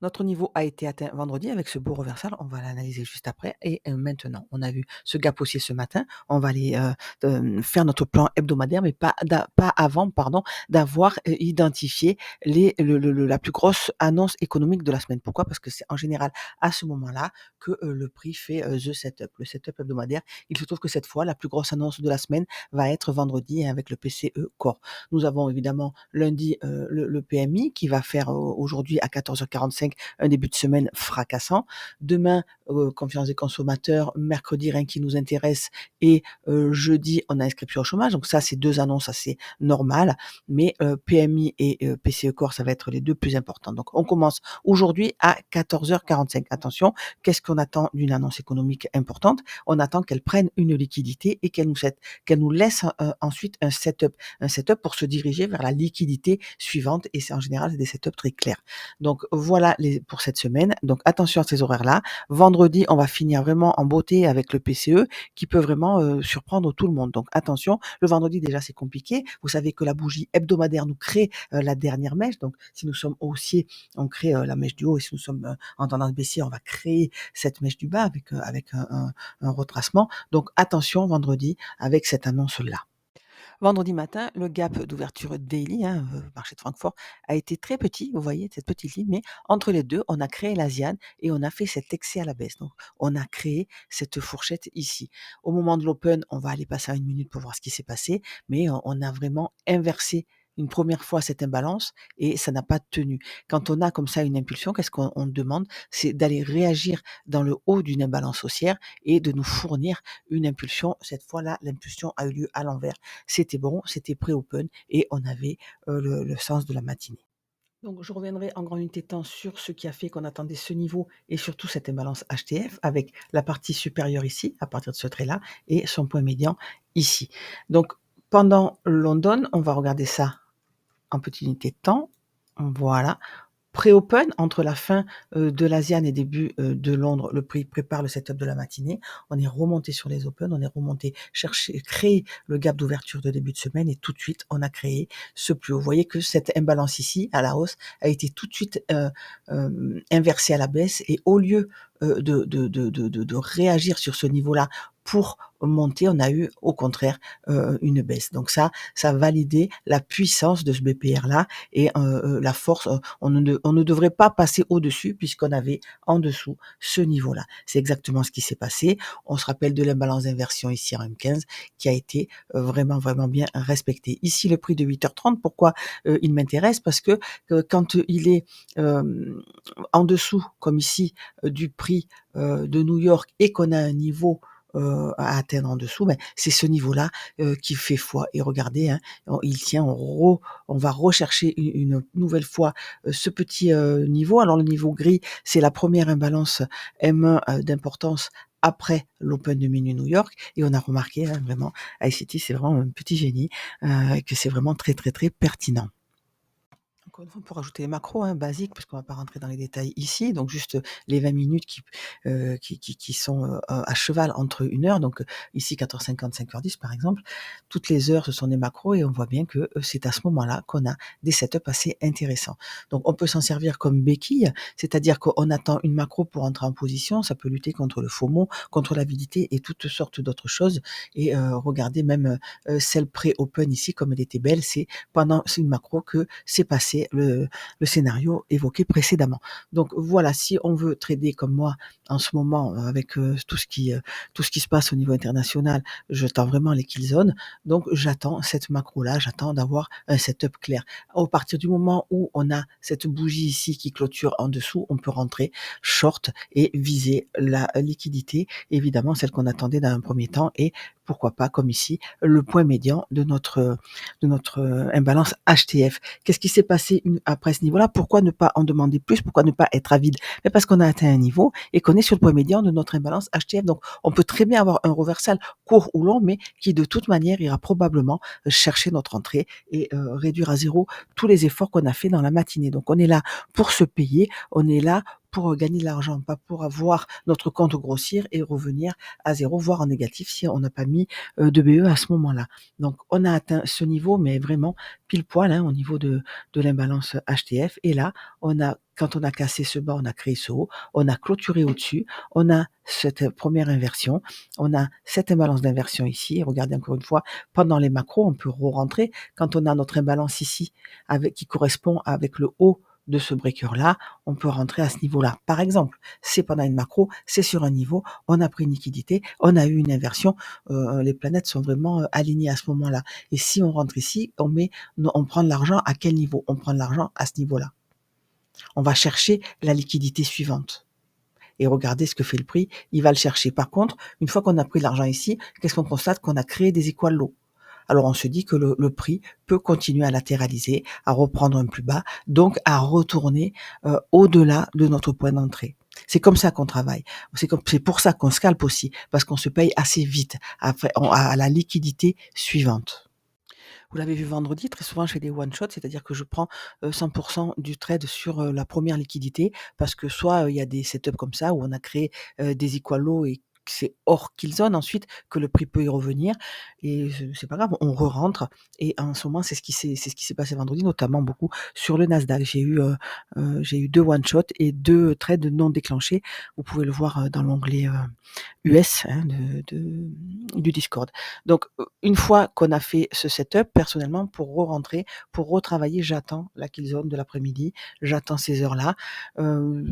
Notre niveau a été atteint vendredi avec ce beau reversal, on va l'analyser juste après et maintenant, on a vu ce gap haussier ce matin, on va aller, faire notre plan hebdomadaire, mais pas avant, pardon, d'avoir, identifié la plus grosse annonce économique de la semaine. Pourquoi? Parce que c'est en général à ce moment-là que, le prix fait, the setup, le setup hebdomadaire. Il se trouve que cette fois, la plus grosse annonce de la semaine va être vendredi, hein, avec le PCE Core. Nous avons évidemment lundi, le PMI qui va faire, aujourd'hui à 14h45 un début de semaine fracassant. Demain, confiance des consommateurs, mercredi, rien qui nous intéresse et jeudi, on a inscription au chômage. Donc ça, c'est 2 annonces assez normales, mais PMI et PCE Core, ça va être les 2 plus importantes. Donc on commence aujourd'hui à 14h45. Attention, qu'est-ce qu'on attend d'une annonce économique importante? On attend qu'elle prenne une liquidité et qu'elle nous laisse, ensuite un setup pour se diriger vers la liquidité suivante et c'est en général des setups très clairs. Donc voilà pour cette semaine. Donc attention à ces horaires-là. Vendredi, on va finir vraiment en beauté avec le PCE qui peut vraiment surprendre tout le monde. Donc attention, le vendredi déjà c'est compliqué. Vous savez que la bougie hebdomadaire nous crée la dernière mèche. Donc si nous sommes haussiers, on crée la mèche du haut et si nous sommes en tendance baissière, on va créer cette mèche du bas avec un retracement. Donc attention vendredi avec cette annonce-là. Vendredi matin, le gap d'ouverture daily, hein, marché de Francfort, a été très petit, vous voyez cette petite ligne, mais entre les deux, on a créé l'Asiane et on a fait cet excès à la baisse. Donc, on a créé cette fourchette ici. Au moment de l'open, on va aller passer à 1 minute pour voir ce qui s'est passé, mais on a vraiment inversé une première fois cette imbalance et ça n'a pas tenu. Quand on a comme ça une impulsion, qu'est-ce qu'on demande? C'est d'aller réagir dans le haut d'une imbalance haussière et de nous fournir une impulsion. Cette fois-là, l'impulsion a eu lieu à l'envers. C'était bon, c'était pré-open et on avait le sens de la matinée. Donc je reviendrai en grande unité de temps sur ce qui a fait qu'on attendait ce niveau et surtout cette imbalance HTF avec la partie supérieure ici, à partir de ce trait-là, et son point médian ici. Donc pendant London, on va regarder ça en petite unité de temps. Voilà. Pré-open, entre la fin de l'Asian et début de Londres, le prix prépare le setup de la matinée. On est remonté sur les open, on est remonté chercher, créer le gap d'ouverture de début de semaine et tout de suite, on a créé ce plus haut. Vous voyez que cette imbalance ici, à la hausse, a été tout de suite inversée à la baisse et au lieu de réagir sur ce niveau-là pour monter, on a eu au contraire une baisse. Donc ça a validé la puissance de ce BPR-là et la force. On ne devrait pas passer au-dessus puisqu'on avait en dessous ce niveau-là. C'est exactement ce qui s'est passé. On se rappelle de l'imbalance d'inversion ici en M15 qui a été vraiment, vraiment bien respectée. Ici, le prix de 8h30, pourquoi il m'intéresse? Parce que quand il est en dessous, comme ici, du prix de New York et qu'on a un niveau à atteindre en dessous, ben, c'est ce niveau-là qui fait foi. Et regardez, hein, il tient, on va rechercher une nouvelle fois ce petit niveau. Alors le niveau gris, c'est la première imbalance M1 d'importance après l'Open de minuit New York. Et on a remarqué, hein, vraiment, ICT, c'est vraiment un petit génie, que c'est vraiment très, très, très pertinent. Encore une fois, pour ajouter les macros, hein, basiques, parce qu'on va pas rentrer dans les détails ici, donc juste les 20 minutes qui sont à cheval entre 1 heure, donc ici 14h50, 5h10 par exemple, toutes les heures ce sont des macros et on voit bien que c'est à ce moment-là qu'on a des setups assez intéressants. Donc on peut s'en servir comme béquille, c'est-à-dire qu'on attend une macro pour entrer en position, ça peut lutter contre le FOMO, contre l'avidité et toutes sortes d'autres choses. Et regardez même celle pré-open ici, comme elle était belle, c'est une macro que c'est passé le scénario évoqué précédemment. Donc voilà, si on veut trader comme moi en ce moment avec tout ce qui se passe au niveau international, je tends vraiment les kill zones. Donc j'attends cette macro-là, j'attends d'avoir un setup clair. À partir du moment où on a cette bougie ici qui clôture en dessous, on peut rentrer short et viser la liquidité, évidemment celle qu'on attendait dans un premier temps et pourquoi pas, comme ici, le point médian de notre imbalance HTF. Qu'est-ce qui s'est passé après ce niveau-là? Pourquoi ne pas en demander plus? Pourquoi ne pas être avide? Mais parce qu'on a atteint un niveau et qu'on est sur le point médian de notre imbalance HTF. Donc, on peut très bien avoir un reversal court ou long, mais qui de toute manière ira probablement chercher notre entrée et réduire à zéro tous les efforts qu'on a fait dans la matinée. Donc, on est là pour se payer, on est là pour gagner de l'argent, pas pour avoir notre compte grossir et revenir à zéro, voire en négatif si on n'a pas mis de BE à ce moment-là. Donc, on a atteint ce niveau, mais vraiment pile poil hein, au niveau de l'imbalance HTF. Et là, on a Quand on a cassé ce bas, on a créé ce haut, on a clôturé au-dessus, on a cette première inversion, on a cette imbalance d'inversion ici. Regardez encore une fois, pendant les macros, on peut re-rentrer. Quand on a notre imbalance ici, qui correspond avec le haut de ce breaker-là, on peut rentrer à ce niveau-là. Par exemple, c'est pendant une macro, c'est sur un niveau, on a pris une liquidité, on a eu une inversion, les planètes sont vraiment alignées à ce moment-là. Et si on rentre ici, on prend de l'argent à quel niveau? On prend de l'argent à ce niveau-là. On va chercher la liquidité suivante. Et regardez ce que fait le prix, il va le chercher. Par contre, une fois qu'on a pris l'argent ici, qu'est-ce qu'on constate? Qu'on a créé des equal lows. Alors on se dit que le prix peut continuer à latéraliser, à reprendre un plus bas, donc à retourner au-delà de notre point d'entrée. C'est comme ça qu'on travaille. C'est pour ça qu'on scalpe aussi, parce qu'on se paye assez vite à la liquidité suivante. Vous l'avez vu vendredi, très souvent je fais des one shot, c'est-à-dire que je prends 100% du trade sur la première liquidité, parce que soit il y a des setups comme ça où on a créé des equal lows et que c'est hors kill zone ensuite que le prix peut y revenir, et c'est pas grave, on re-rentre. Et en ce moment c'est ce qui s'est passé vendredi, notamment beaucoup sur le Nasdaq. J'ai eu 2 one shot et 2 trades non déclenchés. Vous pouvez le voir dans l'onglet US, hein, du Discord. Donc, une fois qu'on a fait ce setup, personnellement, pour re-rentrer, pour retravailler, j'attends la kill zone de l'après-midi, j'attends ces heures-là,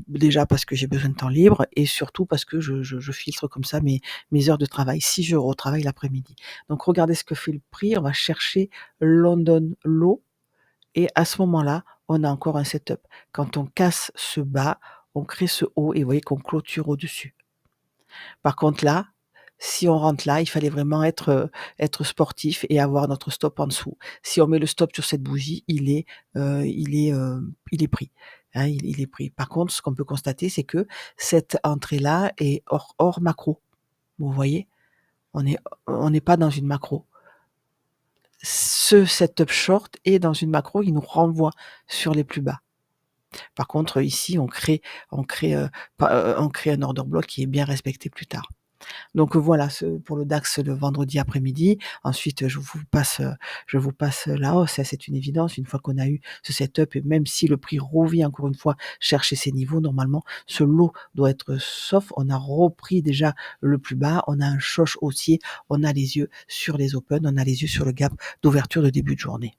déjà parce que j'ai besoin de temps libre et surtout parce que je filtre comme ça mes heures de travail, si je retravaille l'après-midi. Donc regardez ce que fait le prix, on va chercher London Low et à ce moment-là, on a encore un setup. Quand on casse ce bas, on crée ce haut et vous voyez qu'on clôture au-dessus. Par contre là, si on rentre là, il fallait vraiment être sportif et avoir notre stop en dessous. Si on met le stop sur cette bougie, il est pris, hein, il est pris. Par contre, ce qu'on peut constater, c'est que cette entrée-là est hors macro. Vous voyez? On n'est pas dans une macro. Ce setup short est dans une macro, il nous renvoie sur les plus bas. Par contre, ici, on crée un order block qui est bien respecté plus tard. Donc voilà, pour le DAX le vendredi après-midi. Ensuite, je vous passe la hausse, ça c'est une évidence. Une fois qu'on a eu ce setup et même si le prix revient encore une fois chercher ses niveaux, normalement ce lot doit être sauf. On a repris déjà le plus bas, on a un choc haussier, on a les yeux sur les open, on a les yeux sur le gap d'ouverture de début de journée.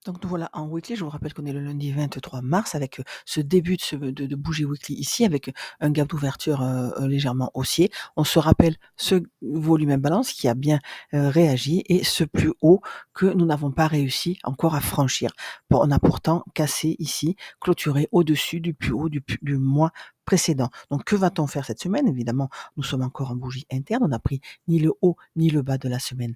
Donc nous voilà en weekly, je vous rappelle qu'on est le lundi 23 mars avec ce début de bougie weekly ici avec un gap d'ouverture légèrement haussier. On se rappelle ce volume imbalance qui a bien réagi et ce plus haut que nous n'avons pas réussi encore à franchir. Bon, on a pourtant cassé ici, clôturé au-dessus du plus haut du mois précédent. Donc que va-t-on faire cette semaine? Évidemment, nous sommes encore en bougie interne, on n'a pris ni le haut ni le bas de la semaine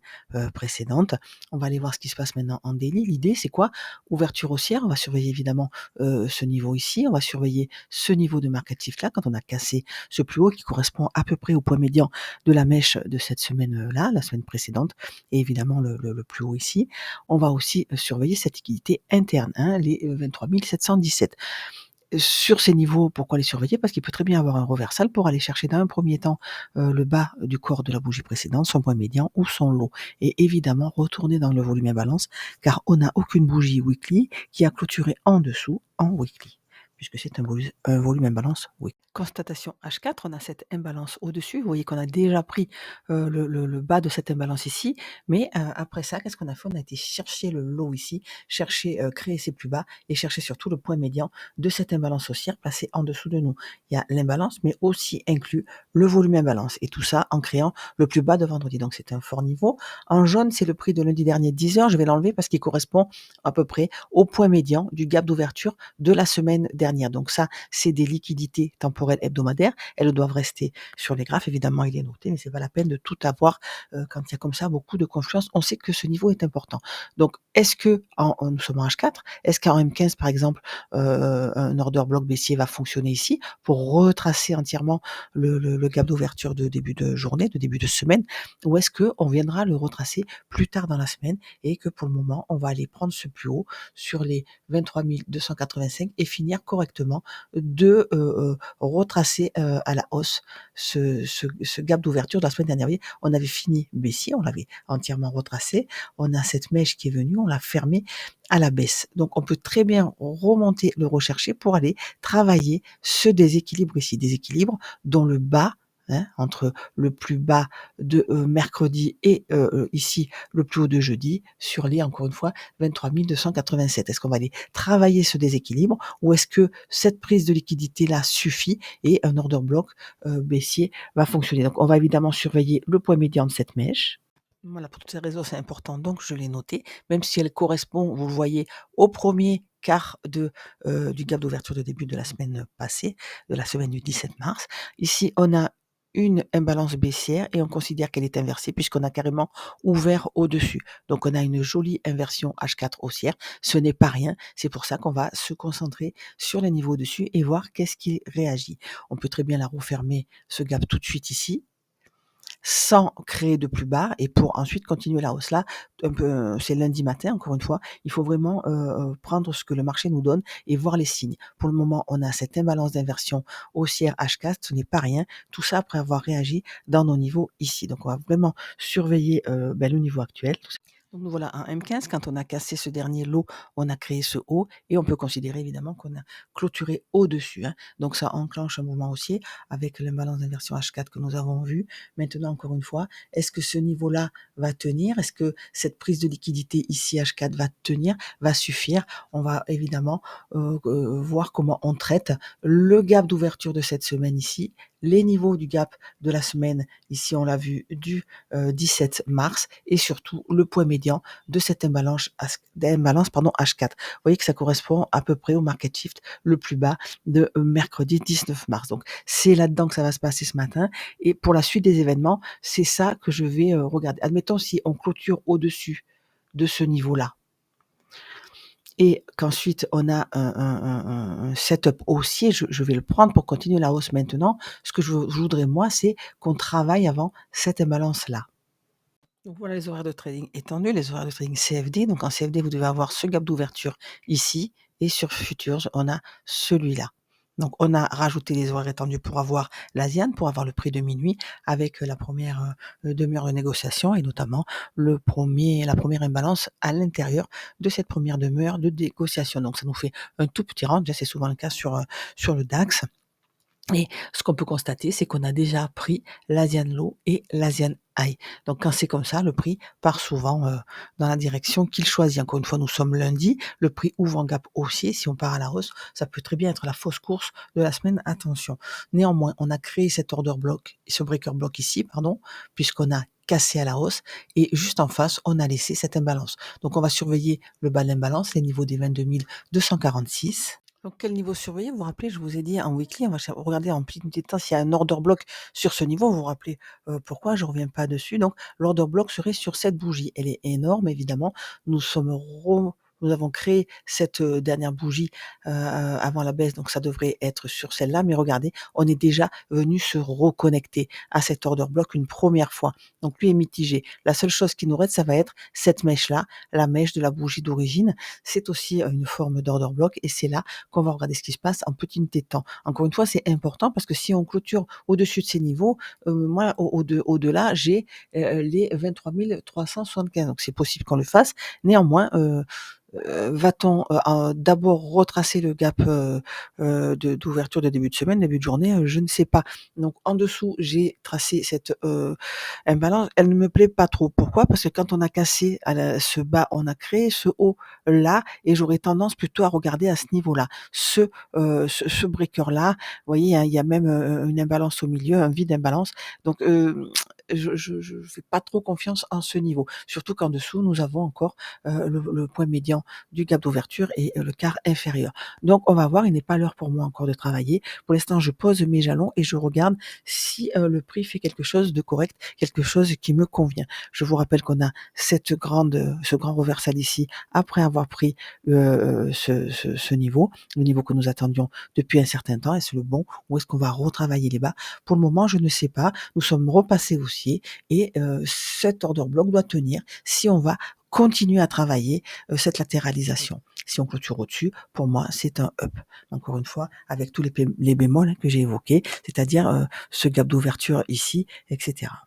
précédente. On va aller voir ce qui se passe maintenant en daily. L'idée, c'est quoi? Ouverture haussière, on va surveiller évidemment ce niveau ici, on va surveiller ce niveau de market shift là, quand on a cassé ce plus haut qui correspond à peu près au point médian de la mèche de cette semaine-là, la semaine précédente, et évidemment le plus haut ici. On va aussi surveiller cette liquidité interne, hein, les 23 717. Sur ces niveaux, pourquoi les surveiller? Parce qu'il peut très bien avoir un reversal pour aller chercher dans un premier temps le bas du corps de la bougie précédente, son point médian ou son lot. Et évidemment, retourner dans le volume imbalance, car on n'a aucune bougie weekly qui a clôturé en dessous en weekly, puisque c'est un volume imbalance weekly. Constatation H4, on a cette imbalance au-dessus. Vous voyez qu'on a déjà pris le bas de cette imbalance ici, mais après ça, qu'est-ce qu'on a fait? On a été chercher le lot ici, créer ses plus bas et chercher surtout le point médian de cette imbalance haussière placée en dessous de nous. Il y a l'imbalance, mais aussi inclus le volume imbalance, et tout ça en créant le plus bas de vendredi. Donc c'est un fort niveau. En jaune, c'est le prix de lundi dernier 10 heures. Je vais l'enlever parce qu'il correspond à peu près au point médian du gap d'ouverture de la semaine dernière. Donc ça, c'est des liquidités temporaires hebdomadaires. Elles doivent rester sur les graphes. Évidemment, il est noté, mais c'est pas la peine de tout avoir quand il y a comme ça beaucoup de confiance. On sait que ce niveau est important. Donc, est-ce que nous sommes en H4, est-ce qu'en M15 par exemple, un order block baissier va fonctionner ici pour retracer entièrement le gap d'ouverture de début de journée, de début de semaine, ou est-ce que on viendra le retracer plus tard dans la semaine et que pour le moment on va aller prendre ce plus haut sur les 23 285 et finir correctement correctement de, retracer, à la hausse ce gap d'ouverture de la semaine dernière. Vous voyez, on avait fini baissier, on l'avait entièrement retracé. On a cette mèche qui est venue, on l'a fermée à la baisse. Donc on peut très bien remonter, le rechercher pour aller travailler ce déséquilibre ici. Déséquilibre dont le bas, hein, entre le plus bas de, mercredi et ici le plus haut de jeudi, sur les, encore une fois, 23 287. Est-ce qu'on va aller travailler ce déséquilibre ou est-ce que cette prise de liquidité-là suffit et un order block baissier va fonctionner? Donc on va évidemment surveiller le point médian de cette mèche. Voilà, pour toutes ces raisons, c'est important, donc je l'ai noté, même si elle correspond, vous le voyez, au premier quart du gap d'ouverture de début de la semaine passée, de la semaine du 17 mars. Ici, on a une imbalance baissière et on considère qu'elle est inversée puisqu'on a carrément ouvert au-dessus. Donc on a une jolie inversion H4 haussière. Ce n'est pas rien, c'est pour ça qu'on va se concentrer sur les niveaux au-dessus et voir qu'est-ce qui réagit. On peut très bien la refermer, ce gap, tout de suite ici, sans créer de plus bas et pour ensuite continuer la hausse. Là, un peu, c'est lundi matin, encore une fois, il faut vraiment prendre ce que le marché nous donne et voir les signes. Pour le moment, on a cette imbalance d'inversion haussière H4, ce n'est pas rien. Tout ça après avoir réagi dans nos niveaux ici. Donc, on va vraiment surveiller le niveau actuel. Donc nous voilà à 1,15. Quand on a cassé ce dernier lot, on a créé ce haut et on peut considérer évidemment qu'on a clôturé au-dessus, hein. Donc ça enclenche un mouvement haussier avec l'imbalance d'inversion H4 que nous avons vu. Maintenant, encore une fois, est-ce que ce niveau-là va tenir? Est-ce que cette prise de liquidité ici H4 va tenir, va suffire? On va évidemment voir comment on traite le gap d'ouverture de cette semaine ici, les niveaux du gap de la semaine, ici on l'a vu, du 17 mars, et surtout le point médian de cette imbalance H4. Vous voyez que ça correspond à peu près au market shift le plus bas de mercredi 19 mars. Donc c'est là-dedans que ça va se passer ce matin. Et pour la suite des événements, c'est ça que je vais regarder. Admettons si on clôture au-dessus de ce niveau-là et qu'ensuite on a un setup haussier, je vais le prendre pour continuer la hausse maintenant. Ce que je voudrais moi, c'est qu'on travaille avant cette imbalance-là. Donc voilà les horaires de trading étendus, les horaires de trading CFD. Donc en CFD, vous devez avoir ce gap d'ouverture ici et sur Futures, on a celui-là. Donc on a rajouté les horaires étendus pour avoir l'Asian, pour avoir le prix de minuit avec la première demi-heure de négociation et notamment la première imbalance à l'intérieur de cette première demi-heure de négociation. Donc ça nous fait un tout petit range, c'est souvent le cas sur le DAX. Et ce qu'on peut constater, c'est qu'on a déjà pris l'Asian Low et l'Asian High. Donc quand c'est comme ça, le prix part souvent dans la direction qu'il choisit. Encore une fois, nous sommes lundi, le prix ouvre en gap haussier. Si on part à la hausse, ça peut très bien être la fausse course de la semaine. Attention. Néanmoins, on a créé cet order block, ce breaker block ici, puisqu'on a cassé à la hausse et juste en face, on a laissé cette imbalance. Donc on va surveiller le bas de l'imbalance, les niveaux des 22 246. Donc quel niveau surveiller? Vous vous rappelez, je vous ai dit en weekly, on va regarder en petit de temps s'il y a un order block sur ce niveau. Vous vous rappelez pourquoi? Je reviens pas dessus. Donc l'order block serait sur cette bougie. Elle est énorme, évidemment. Nous avons créé cette dernière bougie avant la baisse, donc ça devrait être sur celle-là. Mais regardez, on est déjà venu se reconnecter à cet order block une première fois. Donc lui est mitigé. La seule chose qui nous reste, ça va être cette mèche-là, la mèche de la bougie d'origine. C'est aussi une forme d'order block et c'est là qu'on va regarder ce qui se passe en petit temps. Encore une fois, c'est important parce que si on clôture au-dessus de ces niveaux, moi, au-delà, j'ai les 23 375. Donc c'est possible qu'on le fasse. Néanmoins, va-t-on d'abord retracer le gap d'ouverture de début de semaine, début de journée? Je ne sais pas. Donc en dessous, j'ai tracé cette imbalance. Elle ne me plaît pas trop. Pourquoi? Parce que quand on a cassé ce bas, on a créé ce haut là, et j'aurais tendance plutôt à regarder à ce niveau-là. Ce breaker-là, vous voyez, hein, il y a même une imbalance au milieu, un vide imbalance. Donc je fais pas trop confiance en ce niveau. Surtout qu'en dessous, nous avons encore le point médian du gap d'ouverture et le quart inférieur. Donc on va voir, il n'est pas l'heure pour moi encore de travailler. Pour l'instant, je pose mes jalons et je regarde si le prix fait quelque chose de correct, quelque chose qui me convient. Je vous rappelle qu'on a ce grand reversal ici après avoir pris ce niveau, le niveau que nous attendions depuis un certain temps. Est-ce le bon ou est-ce qu'on va retravailler les bas? Pour le moment, je ne sais pas. Nous sommes repassés haussier et cet order block doit tenir si on va continuer à travailler cette latéralisation. Si on clôture au-dessus, pour moi, c'est un up. Encore une fois, avec tous les bémols que j'ai évoqués, c'est-à-dire, ce gap d'ouverture ici, et cetera.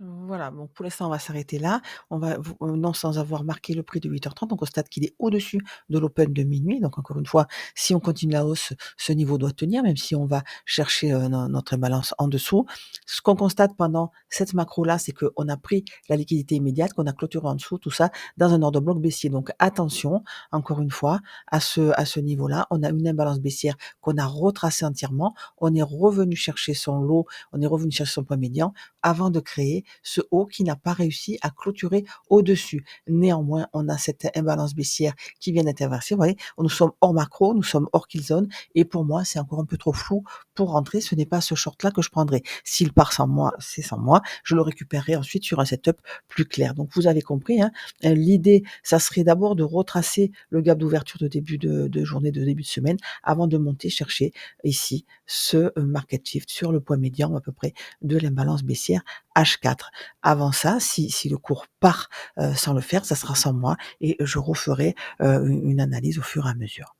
Voilà, donc pour l'instant, on va s'arrêter là. On va non sans avoir marqué le prix de 8h30, donc on constate qu'il est au-dessus de l'open de minuit. Donc encore une fois, si on continue la hausse, ce niveau doit tenir, même si on va chercher, notre imbalance en dessous. Ce qu'on constate pendant cette macro-là, c'est qu'on a pris la liquidité immédiate, qu'on a clôturé en dessous, tout ça dans un ordre bloc baissier. Donc attention, encore une fois, à ce niveau-là. On a une imbalance baissière qu'on a retracée entièrement. On est revenu chercher son lot, on est revenu chercher son point médian avant de créer ce haut qui n'a pas réussi à clôturer au-dessus. Néanmoins, on a cette imbalance baissière qui vient d'être inversée. Vous voyez, nous sommes hors macro, nous sommes hors kill zone et pour moi, c'est encore un peu trop flou pour rentrer. Ce n'est pas ce short-là que je prendrai. S'il part sans moi, c'est sans moi. Je le récupérerai ensuite sur un setup plus clair. Donc, vous avez compris, hein, l'idée, ça serait d'abord de retracer le gap d'ouverture de début de journée, de début de semaine, avant de monter chercher ici ce market shift sur le point médian à peu près de l'imbalance baissière H4. Avant ça, si le cours part sans le faire, ça sera sans moi et je referai une analyse au fur et à mesure.